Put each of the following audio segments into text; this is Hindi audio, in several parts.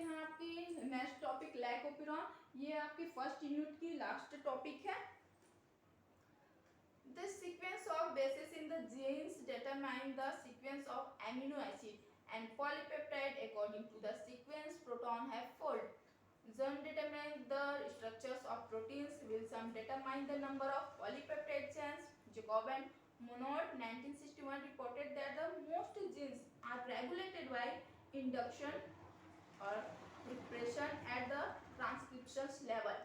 हैं आपकी नेक्स्ट टॉपिक लैक ओपेरॉन। ये आपकी फर्स्ट यूनिट की लास्ट टॉपिक है। The sequence of bases in the genes determine the sequence of amino acid and polypeptide according to the sequence proton have fold. Some determine the structures of proteins, while some determine the number of polypeptide chains. Jacob and Monod 1961 reported that the most genes are regulated by induction or repression at the transcription level.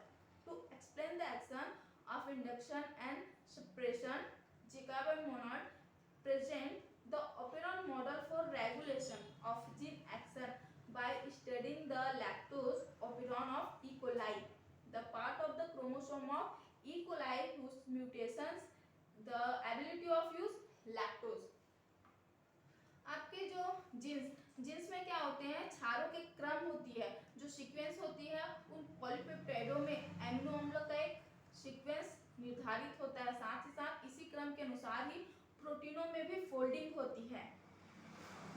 To explain the action of induction and suppression, Jacob and Monod present the operon model for regulation of gene action by studying the lactose operon of E. coli, the part of the chromosome of E. coli whose mutations the ability of use lactose. आपके जो जीन्स में क्या होते हैं, क्षारों के क्रम होती है, जो सीक्वेंस होती है उन पॉलीपेप्टाइडों में एमिनो अम्ल का एक सीक्वेंस निर्धारित होता है। साथ ही साथ इसी क्रम के अनुसार ही प्रोटीनों में भी फोल्डिंग होती है।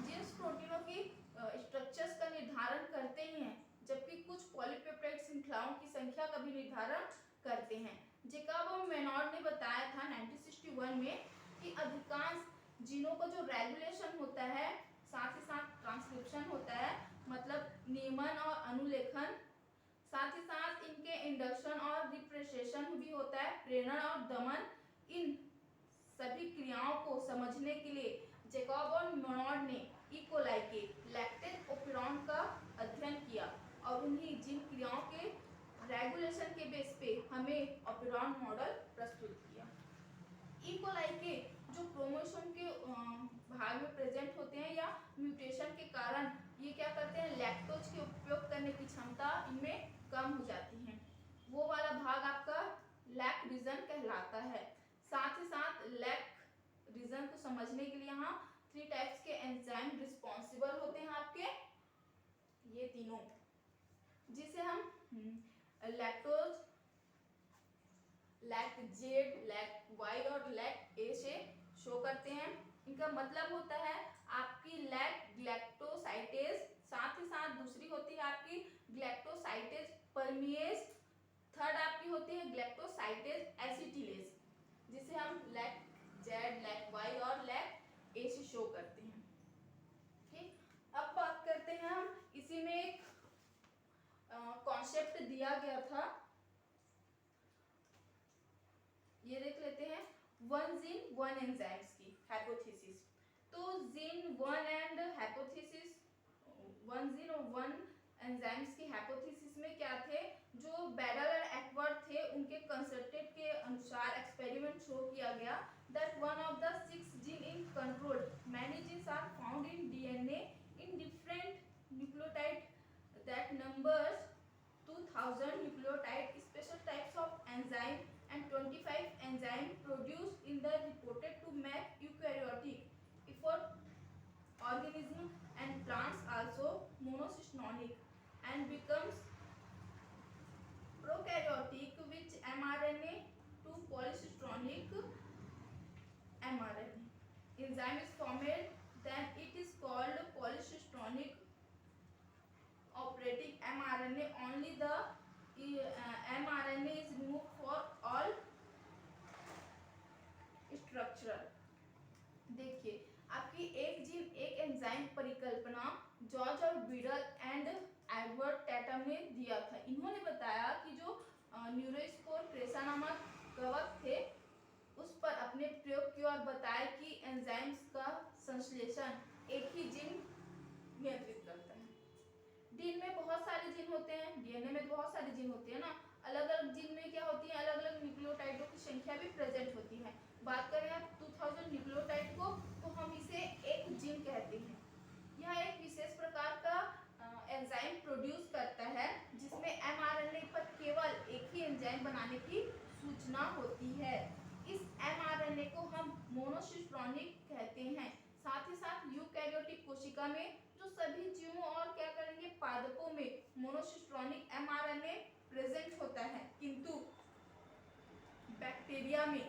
जीन्स प्रोटीनों की स्ट्रक्चर्स का निर्धारण करते ही हैं, जबकि कुछ पॉलीपेप्टाइड श्रृंखलाओं की संख्या का भी निर्धारण करते हैं। जेकब और मेनॉर्ड ने बताया था 1961 में कि अधिकांश जीनों का जो रेगुलेशन होता है, साथ ही साथ ट्रांसक्रिप्शन होता है, मतलब नियमन और अनुलेखन, साथ ही साथ इनके इंडक्शन और रिप्रेसेशन भी होता है, प्रेरण और दमन। इन सभी क्रियाओं को समझने के लिए जेकब और मेनॉर्ड ने ई. कोलाई के लैक्टेज ओपेरॉन का अध्ययन किया और उन्हीं जिन क्रियाओं के रेगुलेशन के बेस पे हमें ओपेरॉन मॉडल प्रस्तुत किया। ई. कोलाई के जो क्रोमोसोम के भाग में प्रेजेंट होते हैं या म्यूटेशन के कारण ये क्या करते हैं, लैक्टोज के उपयोग करने की क्षमता इनमें कम हो जाती है। वो वाला भाग आपका लैक रीजन कहलाता है। साथ ही साथ लैक रीजन को समझने के लिए यहाँ 3 टाइप्स के एंजाइम रिस्पॉन्सिबल होते हैं आपके, ये तीनों, जिसे हम lactose, lac Z, lac Y और लैक ए से शो करते हैं। इनका मतलब होता है आपकी लैक ग्लैक्टोसाइटेज, साथ ही साथ दूसरी होती है आपकी ग्लैक्टोसाइटेज परमिएज, थर्ड आपकी होती है ग्लैक्टोसाइटेज एसिटिलेज, जिसे हम लैक जेड, लैक वाई और लैक ए से शो करते हैं। ठीक, अब बात करते हैं हम, इसी में एक कॉन्सेप्ट दिया गया था, ये देख लेते हैं, वन जीन वन एंजाइम्स की हाइपोथेसिस। तो gene one and hypothesis, one gene और वन एंजाइम्स की हाइपोथेसिस में क्या थे, जो बेडल और एक्वर्थ थे उनके कंसल्टेट के अनुसार एक्सपेरिमेंट शो किया गया that one of the 6 gene in control many genes are found in DNA in different nucleotide that numbers 2000 nucleotide special types of enzyme and 25 enzyme produced in the reported to make eukaryotic for organism and plants also monocystonic and becomes prokaryotic which mRNA to polysystonic mRNA. Enzyme is formed, then it is called polysystonic operating mRNA. Only the mRNA is removed for all structural. देखिए आपकी एक जीन एक एंजाइम परिकल्पना जॉर्ज और बीडल एंड एडवर्ड टैटम ने दिया था। इन्होंने बताया कि जो न्यूरोस्पोर प्रेसा नामक कवक थे उस पर अपने प्रयोग किया और बताया कि एंजाइम्स का संश्लेषण एक ही जीन नियंत्रित करता है। डीएनए में बहुत सारे जीन होते हैं, डीएनए में बहुत सारे जीन होते हैं ना, अलग अलग जीन में क्या होती है, अलग अलग न्यूक्लियोटाइडों की संख्या भी प्रेजेंट होती है। बात करें आप 2000 न्यूक्लियोटाइड को, तो हम इसे एक जीन कहते हैं। यह एक विशेष प्रकार का एंजाइम प्रोड्यूस करता है जिसमें एमआरएनए पर केवल एक ही एंजाइम बनाने की सूचना होती है। इस एमआरएनए को हम मोनोसिस्टोनिक कहते हैं। साथ ही साथ यूकैरियोटिक कोशिका में जो सभी जीवों और क्या करेंगे, पादपों में मोनोसिस्टोनिक एमआरएनए प्रेजेंट होता है, किंतु बैक्टीरिया में,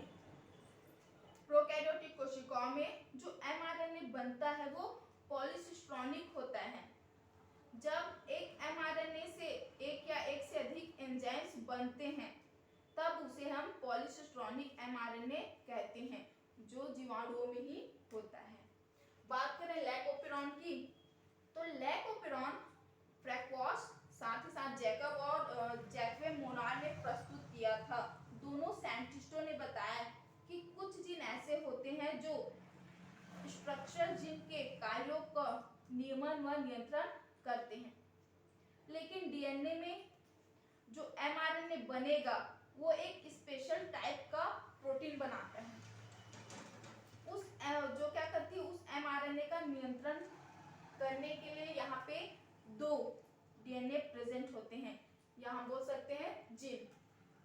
प्रोकैरियोटिक कोशिकाओं में जो एमआरएनए बनता है वो पॉलीसिस्टोनिक होता है। जब एक एमआरएनए जीवाणुओं में ही होता है। बात करें लैक ओपेरॉन की, तो लैक ओपेरॉन फ्रैक्वास साथ ही साथ जैकब और जैकवे मोनार ने प्रस्तुत किया था। दोनों साइंटिस्टों ने बताया कि कुछ जीन ऐसे होते हैं जो स्ट्रक्चर जीन के कार्यों का नियमन व नियंत्रण करते हैं, लेकिन डीएनए में जो एमआरएनए बनेगा वो एक स्पेशल टाइप का प्रोटीन बनाता है। उस जो क्या करती है, उस एमआरएनए का नियंत्रण करने के लिए यहाँ पे दो डीएनए प्रेजेंट होते हैं, यहाँ बोल सकते हैं जीन।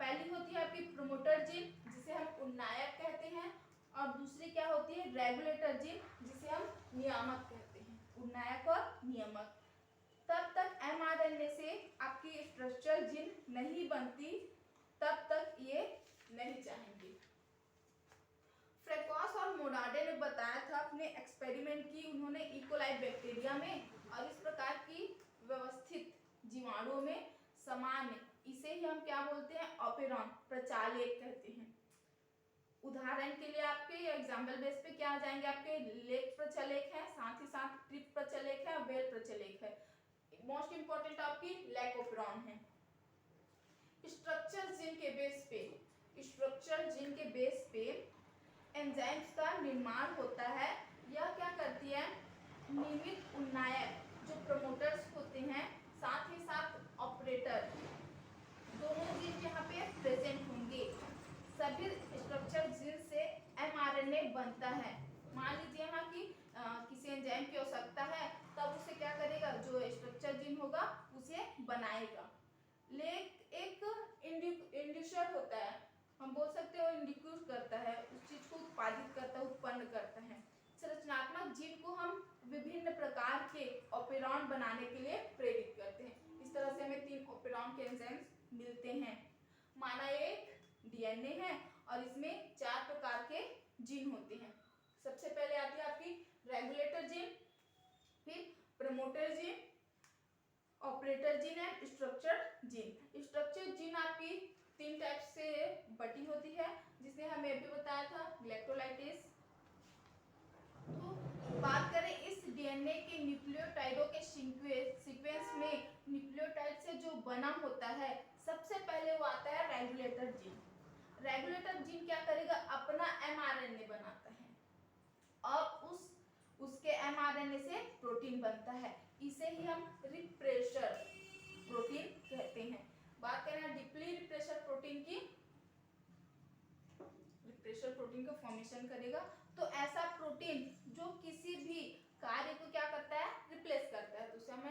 पहली होती है आपकी प्रोमोटर जीन जिसे हम उन्नायक कहते हैं, और दूसरी क्या होती है रेगुलेटर जीन जिसे हम नियामक कहते हैं, उन्नायक और नियामक। तब तक एमआरएनए से आपकी स्ट्रक्चर जीन नहीं बनती, तब तक ये नहीं चाहेंगे। फ्रैक्वास और मोनार्डे ने बताया था, अपने एक्सपेरिमेंट की उन्होंने इकोलाई बैक्टीरिया में, और इस प्रकार की व्यवस्थित जीवाणुओं में सामान्य, इसे ही हम क्या बोलते हैं ओपेरॉन प्रचालक कहते हैं। उदाहरण के लिए आपके एग्जाम्पल बेस पे क्या आ जाएंगे, आपके लेक प्रचालक है, साथ ही साथ ट्रिप प्रचालक है, वेल प्रचालक है। मोस्ट इंपॉर्टेंट आपकी लैक ओपेरॉन है। स्ट्रक्चर जीन के बेस पे, स्ट्रक्चर जीन के बेस पे एंजाइम्स का निर्माण होता है। यह क्या करती है, नियमित उन्नायक जो प्रमोटर्स होते हैं, साथ ही साथ ऑपरेटर, दोनों जीन यहाँ पे प्रेजेंट होंगे। सभी स्ट्रक्चर जीन से एमआरएनए बनता है। मान लीजिए यहाँ की किसी एंजाइम की आवश्यकता है, तब उसे क्या करेगा, जो स्ट्रक्चर जीन होगा उसे बनाएगा। एक इंड्यूसर होता है, हम बोल सकते हो इंड्यूस करता है, उस चीज को उत्पादित करता है, उत्पन्न करता है। संरचनात्मक जीन को हम विभिन्न प्रकार के ओपेरॉन बनाने के लिए प्रेरित करते हैं। इस तरह से हमें 3 ओपेरॉन के एंजाइम्स मिलते हैं। माना एक डीएनए है और इसमें 4 प्रकार के जीन होते हैं। सबसे पहले आती है आपकी रेगुलेटर जीन, फिर promoter gene, operator gene and structure gene. Structure gene आपकी 3 टाइप से बटी होती है, जिसने हमें अभी बताया था ग्लाइकोलाइसिस। तो बात करें इस डीएनए के न्यूक्लियोटाइडों के सीक्वेंस में, न्यूक्लियोटाइड से जो बना होता है, सबसे पहले वो आता है रेगुलेटर जीन। रेगुलेटर जीन क्या करेगा, अपना एमआरएनए बनाता है और उसके एमआरएनए से प्रोटीन बनता है। इसे ही हम रिप्रेशर प्रोटीन कहते हैं। बात करें डीपली रिप्रेशर प्रोटीन की, रिप्रेशर प्रोटीन का फॉर्मेशन करेगा, तो ऐसा प्रोटीन जो किसी भी कार्य को क्या करता है, रिप्लेस करता है, तो उसे हम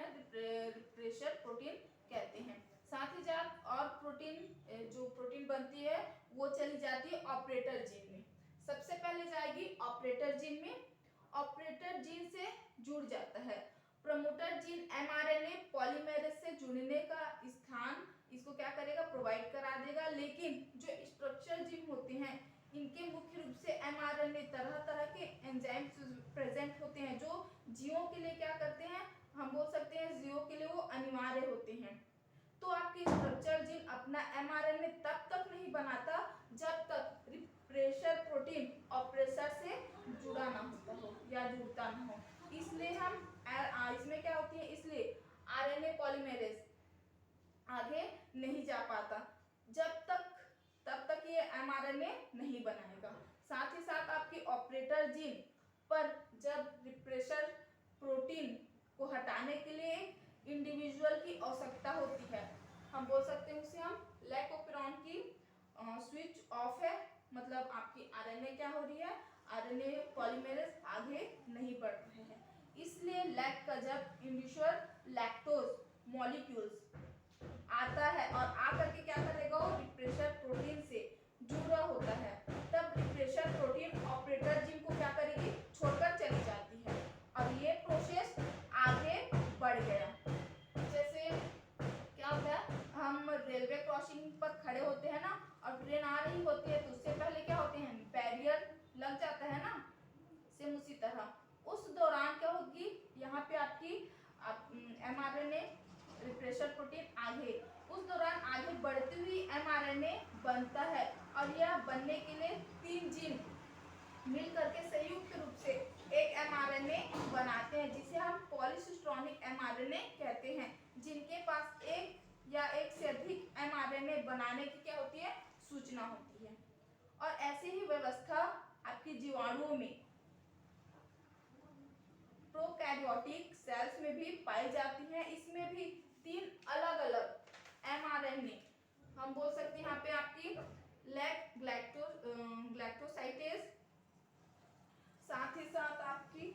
रिप्रेशर प्रोटीन कहते हैं। साथ ही साथ और प्रोटीन जो प्रोटीन बनती है वो चली जाती है ऑपरेटर जीन में। सबसे पहले जाएगी ऑपरेटर जीन में, ऑपरेटर जीन से जुड़ जाता है। प्रमोटर जीन एमआरएनए पॉलीमेरेज से जुड़ने का स्थान इसको क्या करेगा, प्रोवाइड करा देगा। लेकिन जो स्ट्रक्चर जीन होते हैं, इनके मुख्य रूप से एमआरएनए तरह तरह के एंजाइम्स प्रेजेंट होते हैं, जो जीवों के लिए क्या करते हैं, हम बोल सकते हैं जीवों के लिए वो अनिवार्य होते हैं। तो आपके स्ट्रक्चर जीन अपना एमआरएनए तब तक नहीं बनाता जब तक रिप्रेशर प्रोटीन ऑपरेटर से जुड़ा ना होता हो या जुड़ता ना हो। इसलिए हम इसमें क्या होती है, इसलिए आरएनए पॉलीमेरेज आगे नहीं जा पाता तब तक ये एमआरएनए नहीं बनाएगा। साथ ही साथ आपकी ऑपरेटर जीन पर जब रिप्रेशर प्रोटीन को हटाने के लिए इंडिविजुअल की आवश्यकता होती है, हम बोल सकते हैं उसे हम लैक ओपेरॉन की स्विच ऑफ है, मतलब आपकी आरएनए क्या हो रही है, आरएनए पॉलीमेरेज आगे नहीं बढ़ रहे हैं। इसलिए लैक का जब इंड्यूसर लैक्टोज मॉलिक्यूल्स आता है और आकर के क्या करेगा, वो रिप्रेशर प्रोटीन से जुड़ा होता है, तब रिप्रेशर प्रोटीन ऑपरेटर जीन को क्या करेगी, छोड़कर चली जाती है और ये प्रोसेस आगे बढ़ गया। जैसे क्या होता है, हम रेलवे क्रॉसिंग पर खड़े होते हैं ना, और ट्रेन आ रही होती है, तो उससे पहले क्या होते हैं, बैरियर लग जाता है ना, सेम उसी तरह उस दौरान क्या होगी, यहाँ पे आपकी एमआरएनए रिप्रेशर प्रोटीन आगे, उस दौरान आगे बढ़ती हुई एमआरएनए बनता है, और यह बनने के लिए 3 जीन मिल करके संयुक्त रूप से एक mRNA बनाते हैं, जिसे हम पॉलीसिस्ट्रॉनिक mRNA कहते हैं, जिनके पास एक या एक से अधिक mRNA बनाने की क्या होती है, सूचना होती है। और ऐसी ही व्यवस्था आपकी जीवाणुओं में, प्रोकैरियोटिक सेल्स में भी पाई जाती है। इसमें भी 3 अलग अलग mRNA हम बोल सकते हैं यहाँ पे आपकी ग्लैक्टोसाइटेज, साथ ही साथ आपकी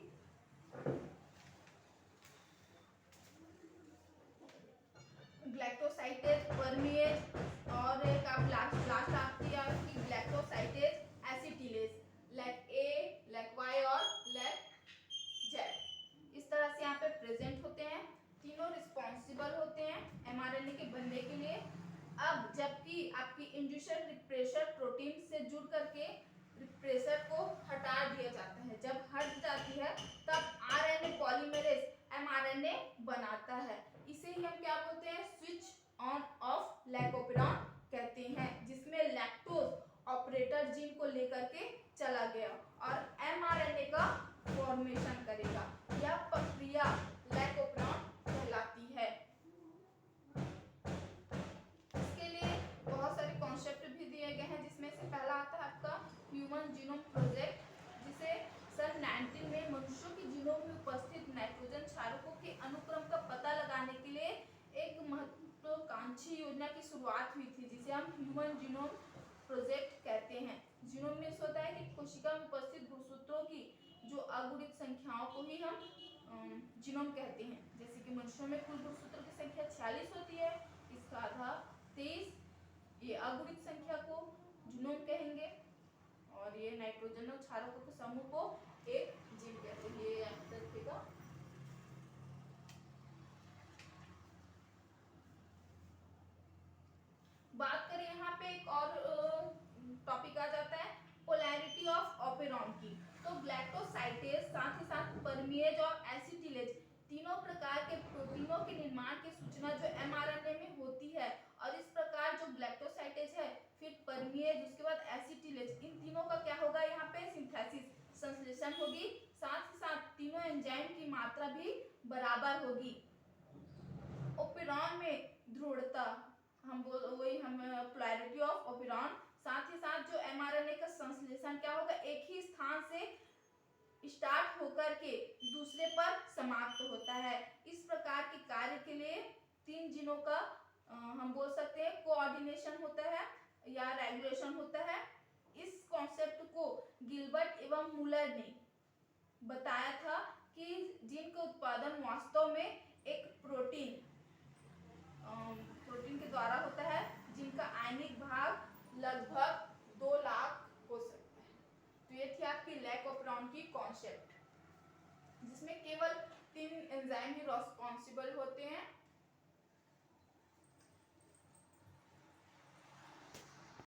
ग्लैक्टोसाइटेज परमिएज, और एक आप लास्ट आपकी ग्लैक्टोसाइटेज एसिटिलेज, लैक ए, लैक वाई और लैक जेड। इस तरह से यहाँ पे प्रेजेंट होते हैं। तीनों रिस्पॉन्सिबल होते हैं mRNA के बनने के लिए। अब जबकि आपकी इंड्यूसर रिप्रेशर प्रोटीन से जुड़ करके रिप्रेशर को हटा दिया जाता है, जब हट जाती है तब RNA पॉलीमरेज mRNA बनाता है। इसे ही हम क्या बोलते हैं, स्विच ऑन ऑफ लैकोपेरॉन कहते हैं, जिसमें लैक्टोज ऑपरेटर जीन को लेकर के चला गया और mRNA का फॉर्मेशन करेगा। यह प्रक्रिया लैकोपेरॉन कहलाती है। इसके लिए बहुत सारे कॉन्सेप्ट भी दिए गए हैं, जिसमें से पहला आता है आपका ह्यूमन जीनोम प्रोजेक्ट, जिसे सन 19 में मनुष्यों के जीनोम में उपस्थित नाइट्रोजन क्षारकों के अनुक्रम का पता लगाने के लिए एक महत्वाकांक्षी योजना की शुरुआत हुई थी, जिसे हम ह्यूमन जीनोम प्रोजेक्ट कहते हैं। जीनोम में होता है कि कोशिका में उपस्थित गुणसूत्रों की जो अगुणित संख्याओं को ही हम जीनोम कहते हैं। जैसे कि मनुष्यों में कुल गुणसूत्रों की संख्या 46 होती है, इसका आधा 23, ये अगुणित संख्या को जीनोम कहेंगे, और ये नाइट्रोजन और क्षारकों के समूह को एक जीन कहते हैं। ये याद रखिएगा। बात करें यहाँ पे एक और टॉपिक आ जाता है पोलैरिटी ऑफ ऑपेरॉन की। तो ग्लैक्टोसाइटेज, साथ ही साथ परमिएज और एसिटिलेज, तीनों प्रकार के प्रोटीनों के निर्माण की सूचना जो mRNA में होती है। और इस प्रकार जो ग्लैक्टोसाइटेज है, फिर परमिएज, उसके बाद एसिटिलेज, इन तीनों का क्या होगा, यहाँ पे सिंथेसिस, संश्लेषण होगी। साथ ही साथ तीनों एंजाइम की मात्रा भी बराबर होगी। ओपेरॉन में दृढ़ता, हम पोलैरिटी ऑफ ओपेरॉन, साथ ही साथ जो mRNA का संश्लेषण क्या होगा, एक ही स्थान से स्टार्ट होकर के दूसरे पर समाप्त होता है। इस प्रकार के कार्य के लिए 3 जीनों का हम बोल सकते हैं कोऑर्डिनेशन होता है या रेगुलेशन होता है। इस कॉन्सेप्ट को गिलबर्ट एवं मुलर ने बताया था कि जीन का उत्पादन वास्तव में एक प्रोटीन के द्वारा होता है, जिनका आयनिक भाग लगभग 2 लाख हो सकता है। तो ये थी आपकी लैकोपेरॉन की कॉन्सेप्ट, जिसमें केवल 3 एंजाइम ही रिस्पॉन्सिबल होते हैं